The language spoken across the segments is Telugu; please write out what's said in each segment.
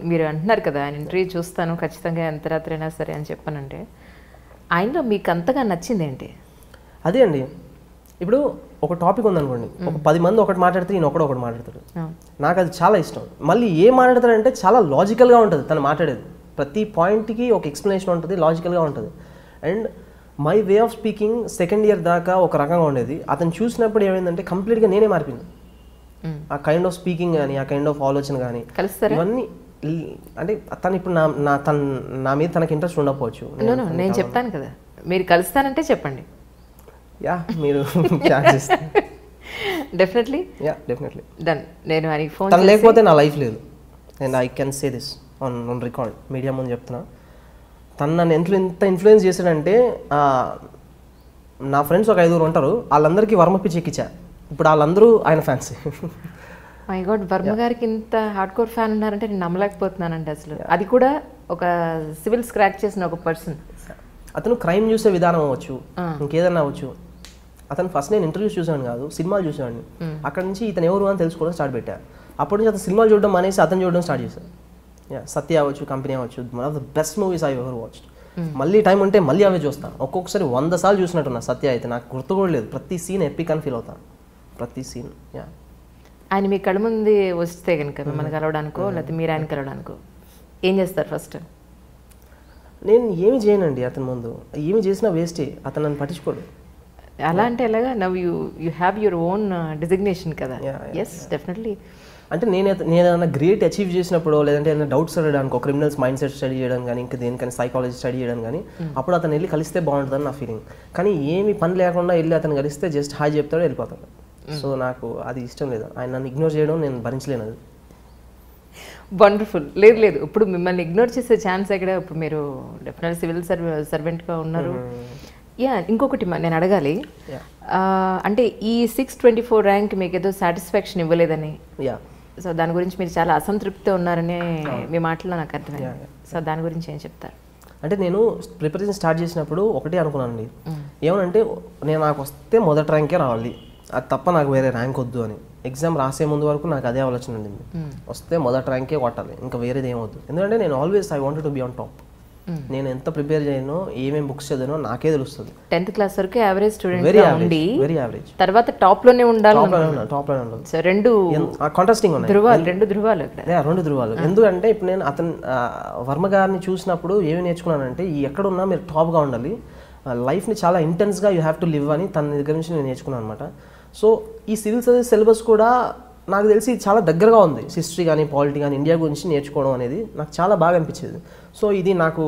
మీరు అంటున్నారు కదా ఆయన ఇంటర్వ్యూ చూస్తాను ఖచ్చితంగా ఎంత రాత్రి అయినా సరే అని చెప్పానంటే ఆయనలో మీకు అంతగా నచ్చింది ఏంటి? అదే అండి, ఇప్పుడు ఒక టాపిక్ ఉందనుకోండి, ఒక 10 మంది ఒకటి మాట్లాడితే ఈయన ఒకటి మాట్లాడతాడు. నాకు అది చాలా ఇష్టం. మళ్ళీ ఏం మాట్లాడతాడంటే చాలా లాజికల్గా ఉంటుంది తను మాట్లాడేది. ప్రతి పాయింట్కి ఒక ఎక్స్ప్లెనేషన్ ఉంటుంది, లాజికల్గా ఉంటుంది. And my way of speaking second year దాకా ఒక రకంగా ఉండేది. అతను చూసినప్పుడు ఏమైందంటే కంప్లీట్గా నేనే మారిపోయింది. ఆ కైండ్ ఆఫ్ స్పీకింగ్ కానీ, ఆ కైండ్ ఆఫ్ ఆలోచన కానీ, ఇవన్నీ అంటే తను ఇప్పుడు నా మీద తనకి ఇంట్రెస్ట్ ఉండకపోవచ్చు. నేను చెప్తాను కదా, మీరు కలుస్తానంటే చెప్పండి. యా, మీరు డెఫినెట్లీ డన్. నేను ఆయనకి ఫోన్ తను లేకపోతే నా లైఫ్ లేదు. And I can say this on record, media ముందు చెప్తున్నా. తను నన్ను ఎంత ఇన్ఫ్లుయెన్స్ చేశాడంటే, నా ఫ్రెండ్స్ ఒక 5 ఉంటారు, వాళ్ళందరికీ వర్మ పిచ్చి ఎక్కించా. ఇప్పుడు వాళ్ళందరూ ఆయన ఫ్యాన్స్. మై గాడ్, వర్మ గారికి ఇంత హార్డ్ కోర్ ఫ్యాన్ ఉన్నారంటే నేను నమ్మలేకపోతున్నానండి అసలు. అది కూడా ఒక సివిల్ స్క్రాచ్ చేసిన ఒక పర్సన్. అతను క్రైమ్ చూసే విధానం అవ్వచ్చు, ఇంకేదన్నా అవ్వచ్చు. అతను ఫస్ట్ నేను ఇంటర్వ్యూస్ చూసాను కాదు, సినిమాలు చూసేవాడిని. అక్కడ నుంచి ఇతను ఎవరు అని తెలుసుకోవడం స్టార్ట్ పెట్టా. అప్పటి నుంచి అతను సినిమాలు చూడడం అనేసి అతను చూడడం స్టార్ట్ చేశాను. సత్య అవ్వచ్చు, కంపెనీ అవ్వచ్చు, one of the best movies I ever watched. మళ్ళీ టైం ఉంటే మళ్ళీ అవే చూస్తాను. ఒక్కొక్కసారి 100 సార్లు చూసినట్టున్నా. సత్య అయితే నాకు గుర్తు కూడా లేదు. ప్రతి సీన్ ఎపిక్ అని ఫీల్ అవుతాను, ప్రతి సీన్. ఆయన మీ కళ్ళ ముందు వస్తే కనుక మిమ్మల్ని కలవడానికో లేకపోతే మీరు ఆయన కలవడానికో ఏం చేస్తారు ఫస్ట్? నేను ఏమి చేయనండి అతని ముందు. ఏమి చేసినా వేస్టే, అతను నన్ను పట్టించుకోడు. అలా అంటే ఎలాగా? Now you have your own designation కదా. Yes, definitely. అంటే నేను ఏదైనా గ్రేట్ అచీవ్ చేసినప్పుడు, లేదంటే ఏదైనా డౌట్స్ అడగడానికి, క్రిమినల్స్ మైండ్ సెట్ స్టడీ చేయడం కానీ, ఇంకా దేనికైనా సైకాలజీ స్టడీ చేయడం కానీ, అప్పుడు అతను వెళ్ళి కలిస్తే బాగుంటుందని నా ఫీలింగ్. కానీ ఏమి పని లేకుండా వెళ్ళి అతను కలిస్తే జస్ట్ హాయ్ చెప్తాడు, వెళ్ళిపోతాడు. సో నాకు అది ఇష్టం లేదు. ఆయన నన్ను ఇగ్నోర్ చేయడం నేను భరించలేను. అది వండర్ఫుల్. లేదు, ఇప్పుడు మిమ్మల్ని ఇగ్నోర్ చేసే ఛాన్స్ ఎక్కడ? ఇప్పుడు మీరు డెఫినెట్ సివిల్ సర్వెంట్గా ఉన్నారు. ఇంకొకటి నేను అడగాలి, అంటే ఈ 624 ర్యాంక్ మీకు ఏదో సాటిస్ఫాక్షన్ ఇవ్వలేదని, సో దాని గురించి మీరు చాలా అసంతృప్తితో ఉన్నారని మీ మాటల్లో నాకు అర్థమైంది. సో దాని గురించి ఏం చెప్తారు? అంటే నేను ప్రిపరేషన్ స్టార్ట్ చేసినప్పుడు ఒకటే అనుకున్నానండి, ఏమనంటే నాకు వస్తే మొదటి ర్యాంకే రావాలి, అది తప్ప నాకు వేరే ర్యాంక్ వద్దు అని. ఎగ్జామ్ రాసే ముందు వరకు నాకు అదే ఆలోచన ఉండింది, వస్తే మొదటి ర్యాంకే కొట్టాలి, ఇంకా వేరేది ఏమవుద్దు. ఎందుకంటే నేను always I wanted to be on top. నేను ఎంత ప్రిపేర్ చేయను, ఏమేమి బుక్స్ చదివానో నాకే తెలుస్తుంది. 10th క్లాస్ వరకు యావరేజ్ స్టూడెంట్, వెరీ యావరేజ్. తర్వాత టాప్ లోనే ఉండాలి. సో రెండు కాంట్రాస్టింగ్ ఉన్నాయి, రెండు ధృవాలు. ఎందుకంటే ఇప్పుడు నేను అతను వర్మ గారిని చూసినప్పుడు ఏమి నేర్చుకున్నానంటే, ఎక్కడున్నా మీరు టాప్గా ఉండాలి, లైఫ్ని చాలా ఇంటెన్స్గా యూ హ్యావ్ టు లివ్ అని తన దగ్గర నుంచి నేను నేర్చుకున్నాను అనమాట. సో ఈ సివిల్ సర్వీస్ సిలబస్ కూడా నాకు తెలిసి చాలా దగ్గరగా ఉంది. హిస్టరీ కానీ, పాలిటీ కానీ, ఇండియా గురించి నేర్చుకోవడం అనేది నాకు చాలా బాగా అనిపించేది. సో ఇది నాకు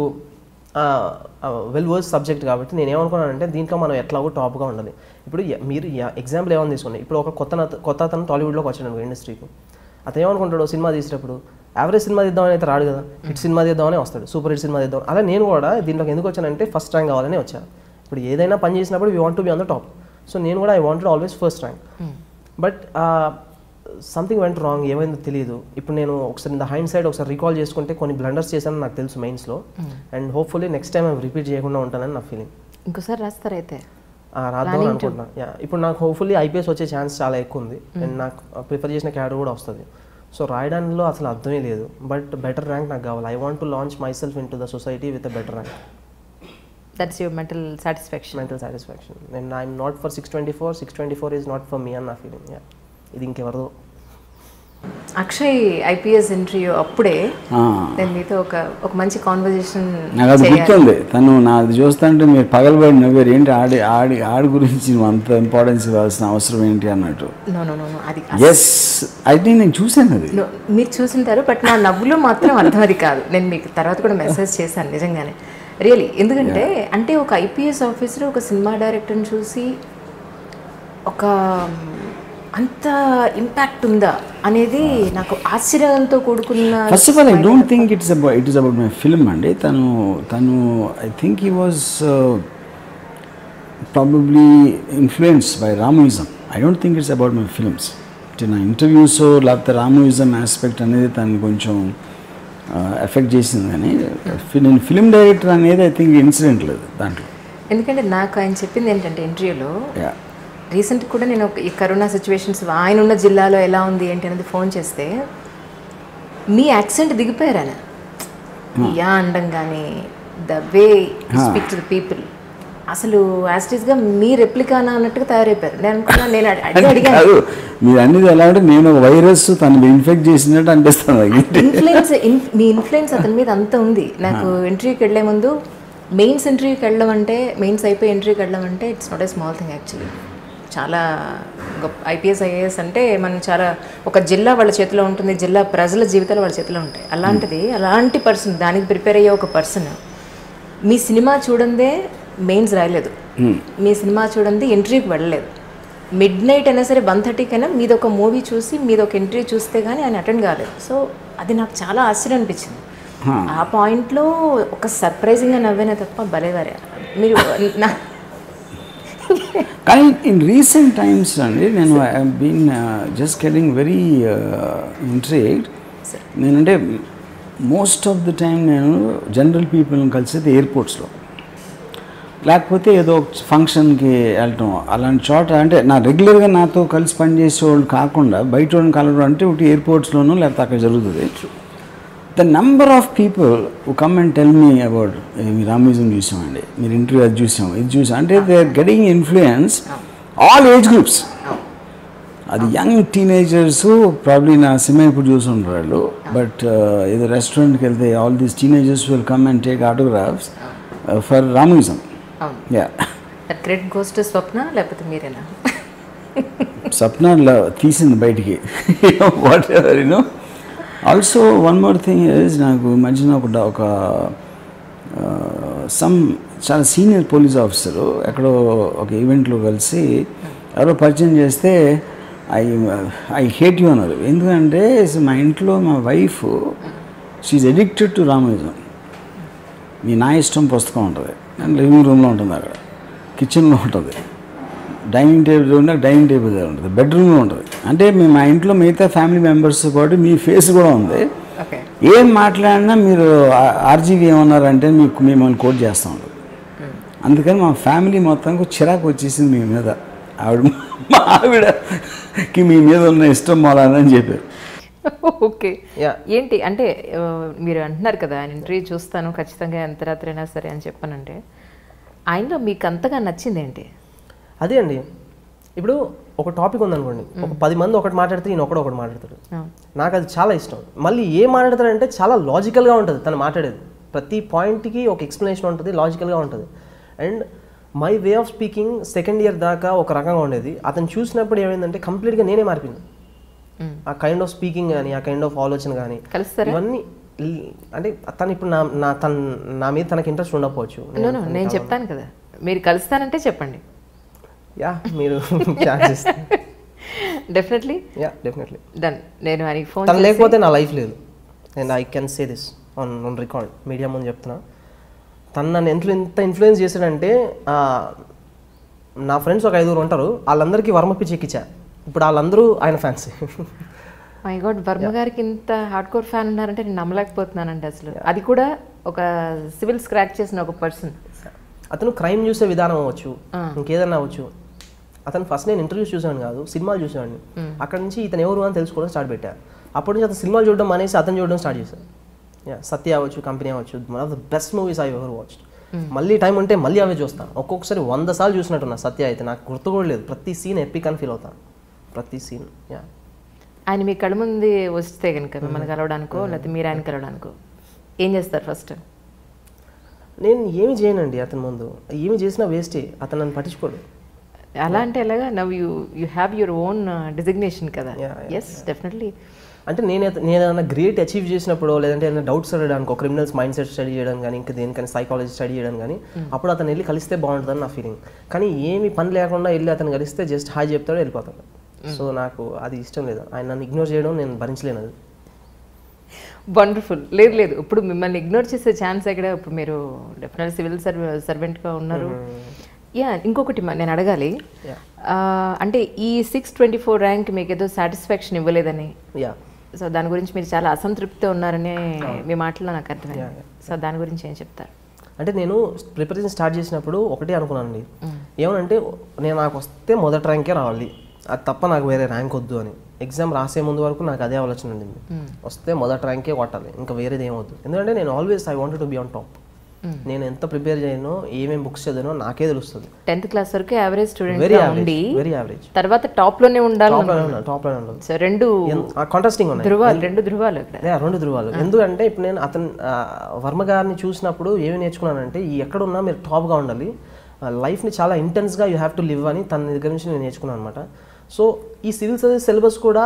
వెల్ వర్స్ సబ్జెక్ట్ కాబట్టి నేను ఏమనుకున్నానంటే, దీంట్లో మనం ఎట్లాగో టాప్గా ఉండాలి. ఇప్పుడు మీరు ఎగ్జాంపుల్ ఏమైనా తీసుకోండి, ఇప్పుడు ఒక కొత్త అతను టాలీవుడ్లోకి వచ్చాడు ఇండస్ట్రీకి. అతను ఏమనుకుంటాడు, సినిమా తీసేటప్పుడు యావరేజ్ సినిమా తీద్దామని అయితే రాడు కదా, హిట్ సినిమా తీద్దామని వస్తాడు, సూపర్ హిట్ సినిమా తీద్దాం. అలా నేను కూడా దీంట్లోకి ఎందుకు వచ్చానంటే ఫస్ట్ ర్యాంక్ కావాలని వచ్చాను. ఇప్పుడు ఏదైనా పని చేసినప్పుడు we want to be on the top. So నేను కూడా I wanted always first rank. But something went wrong, ఏమైందో తెలియదు. ఇప్పుడు నేను ఒకసారి ఇన్ ద హైండ్ సైడ్ ఒకసారి రీకాల్ చేసుకుంటే కొన్ని బ్లండర్స్ చేశానని నాకు తెలుసు మెయిన్స్లో. అండ్ హోప్ఫుల్లీ నెక్స్ట్ టైం అవి రిపీట్ చేయకుండా ఉంటానని నా ఫీలింగ్. ఇంకోసారి రాస్తారైతే రాద్దామని అనుకుంటున్నా. ఇప్పుడు నాకు హోప్ఫుల్లీ ఐపీఎస్ వచ్చే ఛాన్స్ చాలా ఎక్కువ ఉంది. అండ్ నాకు ప్రిఫర్ చేసిన క్యాడర్ కూడా వస్తుంది. సో రాయడంలో అసలు అర్థమే లేదు. బట్ బెటర్ ర్యాంక్ నాకు కావాలి. I want to launch my self in to the society with a better rank. That's your mental satisfaction. And I'm not for 624. 624 is not for me and నా ఫీలింగ్. ఇది ఇంకెవరదో. అక్షయ్ ఐపీఎస్ ఇంటర్వ్యూ అప్పుడే నేను మీతో ఒక మంచి కాన్వర్జేషన్ నాకు అది గుర్తుంది. తను నాది చూస్తుంటే మీరు పగలబడి నవ్వారు, ఏంటి ఆడి గురించి నువ్వు అంత ఇంపార్టెన్స్ ఇవ్వాల్సిన అవసరం ఏంటి అన్నట్టు. అది ఎస్, అయితే నేను చూశాను. అది మీరు చూసింటారు, బట్ నా నవ్వులో మాత్రం అర్థం అది కాదు. నేను మీకు తర్వాత కూడా మెసేజ్ చేశాను నిజంగానే, రియలీ. ఎందుకంటే అంటే ఒక ఐపీఎస్ ఆఫీసర్ ఒక సినిమా డైరెక్టర్ని చూసి ఒక అంత ఇంపాక్ట్ ఉందా అనేది నాకు ఆశ్చర్యంతో కూడుకున్న. First of all I don't think it is about my film అండి. తను I think he was probably influenced by రామోయిజం. I don't think it's about my films. నా ఇంటర్వ్యూస్ లేకపోతే రామోయిజం ఆస్పెక్ట్ అనేది తను కొంచెం ఎఫెక్ట్ చేసింది. కానీ నేను ఫిల్మ్ డైరెక్టర్ అనేది ఐ థింక్ ఇన్సిడెంట్ లేదు దాంట్లో. ఎందుకంటే నాకు ఆయన చెప్పింది ఏంటంటే ఇంటర్వ్యూలో, రీసెంట్ కూడా నేను ఈ కరోనా సిచ్యువేషన్స్ ఆయన ఉన్న జిల్లాలో ఎలా ఉంది ఏంటి అనేది ఫోన్ చేస్తే, మీ యాక్సెంట్ దిగిపోయారు ఆయన యా అండం కానీ the way speak to the people అసలు యాస్టీస్గా మీ రెప్లికానా అన్నట్టుగా తయారైపోయారు. నేను అనుకున్నా, నేను అడిగాను మీరు అనేది ఎలా అంటే నేను ఒక వైరస్ తను ఇన్ఫెక్ట్ చేసినట్టు అనిపిస్తుంది. మీ ఇన్ఫ్లుయెన్స్ అతని మీద అంత ఉంది. నాకు ఇంటర్వ్యూకి వెళ్ళే ముందు మెయిన్స్ ఇంటర్వ్యూకి వెళ్ళడం అంటే, మెయిన్స్ అయిపోయి ఇంటర్వ్యూకి వెళ్ళడం అంటే it's not a small thing actually. చాలా గొప్ప ఐపీఎస్ ఐఏఎస్ అంటే మనం చాలా ఒక జిల్లా వాళ్ళ చేతిలో ఉంటుంది, జిల్లా ప్రజల జీవితాలు వాళ్ళ చేతిలో ఉంటాయి. అలాంటిది అలాంటి పర్సన్ దానికి ప్రిపేర్ అయ్యే ఒక పర్సన్ మీ సినిమా చూడందే మెయిన్స్ రాయలేదు, మీ సినిమా చూడండి ఇంటర్వ్యూకి వెళ్ళలేదు, మిడ్ నైట్ అయినా సరే 1:30 కైనా మీదొక మూవీ చూసి మీదొక ఇంటర్వ్యూ చూస్తే కానీ ఆయన అటెండ్ కాలేదు. సో అది నాకు చాలా ఆశ్చర్యం అనిపించింది. ఆ పాయింట్లో ఒక సర్ప్రైజింగ్గా నవ్వేనే తప్ప భలేవారే మీరు. కానీ ఇన్ రీసెంట్ టైమ్స్ అండి నేను I been just getting very intrigued. నేనంటే మోస్ట్ ఆఫ్ ది టైం నేను జనరల్ పీపుల్ని కలిసేది ఎయిర్పోర్ట్స్లో, లేకపోతే ఏదో ఫంక్షన్కి వెళ్ళటం అలాంటి చోట. అంటే నా రెగ్యులర్గా నాతో కలిసి పనిచేసే వాళ్ళు కాకుండా బయట వాళ్ళని కలవడం అంటే ఒకటి ఎయిర్పోర్ట్స్లోనూ లేకపోతే అక్కడ జరుగుతుంది. The number of people who come and tell me about మీరు రామ్యూజియం చూసామండి, మీరు ఇంటర్వ్యూ అది చూసాం, ఇది చూసాం అంటే they are getting influence all age groups. అది యంగ్ టీనేజర్స్ ప్రాబ్లీ నా సినిమా ఇప్పుడు చూసుంటారు వాళ్ళు, బట్ ఏదో రెస్టారెంట్కి వెళ్తే all these teenagers will come and take autographs for రామ్యూజియం. క్రెడిట్ గోస్ టు స్వప్న లేకపోతే మీరేనా? స్వప్న తీసింది బయటికి. Whatever you know. Also one more thing is, నాకు మధ్యన ఒక సమ్ చాలా సీనియర్ పోలీస్ ఆఫీసరు ఎక్కడో ఒక ఈవెంట్లో కలిసి ఎవరో పరిచయం చేస్తే ఐ హేట్ యూ అన్నారు. ఎందుకంటే మా ఇంట్లో మా వైఫ్ షీఈ్ ఎడిక్టెడ్ టు రామ్యూజియం. మీ నా ఇష్టం పుస్తకం ఉంటుంది, లివింగ్ రూమ్లో ఉంటుంది, అక్కడ కిచెన్లో ఉంటుంది, డైనింగ్ టేబుల్ ఉంటే డైనింగ్ టేబుల్ దగ్గర ఉంటుంది, బెడ్రూమ్లో ఉంటుంది. అంటే మేము మా ఇంట్లో మిగతా ఫ్యామిలీ మెంబర్స్తో పాటు మీ ఫేస్ కూడా ఉంది. ఏం మాట్లాడినా మీరు ఆర్జీవి ఏమన్నారంటే మీకు మిమ్మల్ని కోట్ చేస్తూ ఉంటుంది. అందుకని మా ఫ్యామిలీ మొత్తానికి చిరాకు వచ్చేసింది మీ మీద. మా ఆవిడకి మీ మీద ఉన్న ఇష్టం మొదలని చెప్పారు. ఓకే, ఏంటి అంటే మీరు అంటున్నారు కదా ఆయన ఇంటర్వ్యూ చూస్తాను ఖచ్చితంగా ఎంత రాత్రి అయినా సరే అని చెప్పానంటే, ఆయనలో మీకు అంతగా నచ్చింది ఏంటి? అదే అండి, ఇప్పుడు ఒక టాపిక్ ఉందనుకోండి, ఒక 10 మంది ఒకటి మాట్లాడితే ఈయన ఒకటి మాట్లాడతాడు. నాకు అది చాలా ఇష్టం. మళ్ళీ ఏం మాట్లాడతాడంటే చాలా లాజికల్గా ఉంటుంది తను మాట్లాడేది. ప్రతి పాయింట్కి ఒక ఎక్స్ప్లెనేషన్ ఉంటుంది, లాజికల్గా ఉంటుంది. And my way of speaking second year దాకా ఒక రకంగా ఉండేది. అతను చూసినప్పుడు ఏమైందంటే కంప్లీట్గా నేనే మారిపోయింది. ఆ కైండ్ ఆఫ్ స్పీకింగ్ కానీ, ఆ కైండ్ ఆఫ్ ఆలోచన కానీ, ఇవన్నీ అంటే తను ఇప్పుడు నా మీద తనకి ఇంట్రెస్ట్ ఉండకపోవచ్చు. నేను చెప్తాను కదా, మీరు కలుస్తానంటే చెప్పండి. యా, మీరు డెఫినెట్లీ డన్. నేను ఆయనకి ఫోన్ తను లేకపోతే నా లైఫ్ లేదు. And I can say this on record, media ముందు చెప్తున్నా. తను నన్ను ఎంత ఇన్ఫ్లుయెన్స్ చేశాడంటే, నా ఫ్రెండ్స్ ఒక 5 ఉంటారు, వాళ్ళందరికీ వర్మ పిచ్చి ఎక్కించా. ఇప్పుడు వాళ్ళందరూ ఆయన ఫ్యాన్స్. మై గాడ్, వర్మ గారికి ఇంత హార్డ్ కోర్ ఫ్యాన్ ఉన్నారంటే నేను నమ్మలేకపోతున్నానండి అసలు. అది కూడా ఒక సివిల్ స్క్రాచ్ చేసిన ఒక పర్సన్. అతను క్రైమ్ చూసే విధానం అవ్వచ్చు, ఇంకేదన్నా అవ్వచ్చు. అతను ఫస్ట్ నేను ఇంటర్వ్యూస్ చూసాను కాదు, సినిమాలు చూసాను. అక్కడ నుంచి ఇతను ఎవరు అని తెలుసుకోవడం స్టార్ట్ పెట్టా. అప్పటి నుంచి అతను సినిమాలు చూడడం అనేసి అతను చూడడం స్టార్ట్ చేశాను. సత్య అవ్వచ్చు, కంపెనీ అవ్వచ్చు, one of the best movies I ever watched. మళ్ళీ టైం ఉంటే మళ్ళీ అవే చూస్తాను. ఒక్కొక్కసారి 100 సార్లు చూసినట్టున్నా. సత్య అయితే నాకు గుర్తు కూడా లేదు. ప్రతి సీన్ ఎపిక్ అని ఫీల్ అవుతాను, ప్రతి సీన్. ఆయన మీ కళ్ళ ముందు వస్తే కనుక మిమ్మల్ని కలవడానికో లేకపోతే మీరు ఆయన కలవడానికో ఏం చేస్తారు ఫస్ట్? నేను ఏమి చేయనండి అతని ముందు. ఏమి చేసినా వేస్టే, అతను నన్ను పట్టించుకోడు. అలా అంటే ఎలాగా? Now you have your own designation కదా. Yes, definitely. అంటే నేను ఏదైనా గ్రేట్ అచీవ్ చేసినప్పుడు, లేదంటే ఏదైనా డౌట్స్ అడగడానికి, ఒక క్రిమినల్స్ మైండ్ సెట్ స్టడీ చేయడం కానీ, ఇంకా దేనికని సైకాలజీ స్టడీ చేయడం కానీ, అప్పుడు అతను వెళ్ళి కలిస్తే బాగుంటుందని నా ఫీలింగ్. కానీ ఏమి పని లేకుండా వెళ్ళి అతను కలిస్తే జస్ట్ హాయ్ చెప్తాడు, వెళ్ళిపోతాడు. సో నాకు అది ఇష్టం లేదు. ఆయన నన్ను ఇగ్నోర్ చేయడం నేను భరించలేను. అది వండర్ఫుల్. లేదు, ఇప్పుడు మిమ్మల్ని ఇగ్నోర్ చేసే ఛాన్స్ ఎక్కడ? ఇప్పుడు మీరు డెఫినెట్లీ సివిల్ సర్వెంట్గా ఉన్నారు. ఇంకొకటి నేను అడగాలి, అంటే ఈ 624 ర్యాంక్ మీకు ఏదో సాటిస్ఫాక్షన్ ఇవ్వలేదని, సో దాని గురించి మీరు చాలా అసంతృప్తితో ఉన్నారని మీ మాటలో నాకు అర్థమైంది. సో దాని గురించి ఏం చెప్తారు? అంటే నేను ప్రిపరేషన్ స్టార్ట్ చేసినప్పుడు ఒకటే అనుకున్నానండి, ఏమనంటే నాకు వస్తే మొదటి ర్యాంకే రావాలి, అది తప్ప నాకు వేరే ర్యాంక్ వద్దు అని. ఎగ్జామ్ రాసే ముందు వరకు నాకు అదే ఆలోచన ఉండింది, వస్తే మొదటి ర్యాంకే కొట్టాలి, ఇంకా వేరేది ఏమవుతుంది. ఎందుకంటే నేను always I wanted to be on top. నేను ఎంత ప్రిపేర్ చేయను, ఏమేమి బుక్స్ చదివానో నాకే తెలుస్తుంది. 10th క్లాస్ వరకు యావరేజ్ స్టూడెంట్ వెరీ ఉండి వెరీ యావరేజ్, తర్వాత టాప్ లోనే ఉండాలి. టాప్ లోనే ఉండాలి. సో రెండు కాంట్రాస్టింగ్ ఉన్నాయి, ధృవాలు, రెండు ధృవాలు ఇక్కడ. రెండు ధృవాలు. ఎందుకంటే ఇప్పుడు నేను అతను వర్మ గారిని చూసినప్పుడు ఏమి నేర్చుకున్నానంటే, ఈ ఎక్కడున్నా మీరు టాప్గా ఉండాలి, లైఫ్ని చాలా ఇంటెన్స్గా యూ హ్యావ్ టు లివ్ అని తన దగ్గర నుంచి నేను నేర్చుకున్నాను అనమాట. సో ఈ సివిల్ సర్వీస్ సిలబస్ కూడా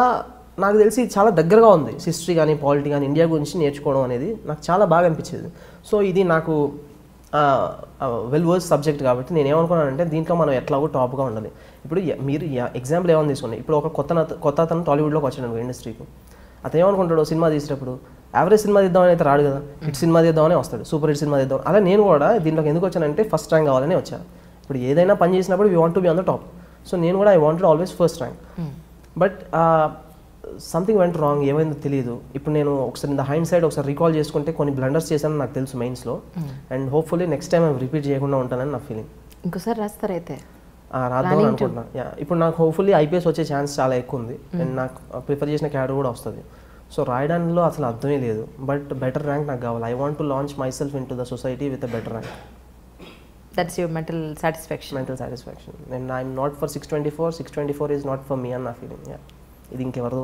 నాకు తెలిసి చాలా దగ్గరగా ఉంది. హిస్టరీ కానీ పాలిటీ కానీ ఇండియా గురించి నేర్చుకోవడం అనేది నాకు చాలా బాగా అనిపించేది. సో ఇది నాకు వెల్ వర్స్ సబ్జెక్ట్ కాబట్టి నేను ఏమనుకున్నానంటే, దీంట్లో మనం ఎట్లాగో టాప్గా ఉండాలి. ఇప్పుడు మీరు ఎగ్జాంపుల్ ఏమని తీసుకోండి, ఇప్పుడు ఒక కొత్త అతను టాలీవుడ్లోకి వచ్చాడు ఇండస్ట్రీకి. అతను ఏమనుకుంటాడు, సినిమా తీసేటప్పుడు యావరేజ్ సినిమా తీద్దామని అయితే రాడు కదా, హిట్ సినిమా తీద్దామని వస్తాడు, సూపర్ హిట్ సినిమా తీద్దాం. అలా నేను కూడా దీంట్లోకి ఎందుకు వచ్చానంటే, ఫస్ట్ ర్యాంక్ కావాలని వచ్చాను. ఇప్పుడు ఏదైనా పని చేసినప్పుడు we want to be on the top. So నేను కూడా I wanted always first rank. But something went wrong, ఏమైందో తెలియదు. ఇప్పుడు నేను ఒకసారి ఇన్ ద హైండ్ సైడ్ ఒకసారి రీకాల్ చేసుకుంటే కొన్ని బ్లండర్స్ చేశానని నాకు తెలుసు మెయిన్స్లో. And hopefully next time repeat చేయకుండా ఉంటానని నా ఫీలింగ్. ఇంకోసారి రాస్తారైతే రాద్దామని అనుకుంటున్నా. ఇప్పుడు నాకు హోప్ఫుల్లీ ఐపీఎస్ వచ్చే ఛాన్స్ చాలా ఎక్కువ ఉంది. అండ్ నాకు ప్రిఫర్ చేసిన క్యాడర్ కూడా వస్తుంది. సో రాయడంలో అసలు అర్థమే లేదు. బట్ బెటర్ ర్యాంక్ నాకు కావాలి. I want to launch my self in to the society with a better rank. That's your mental satisfaction. Mental satisfaction. And I'm not for 624. 624 is not for me అన్న ఫీలింగ్. ఇది ఇంకెవరిదో.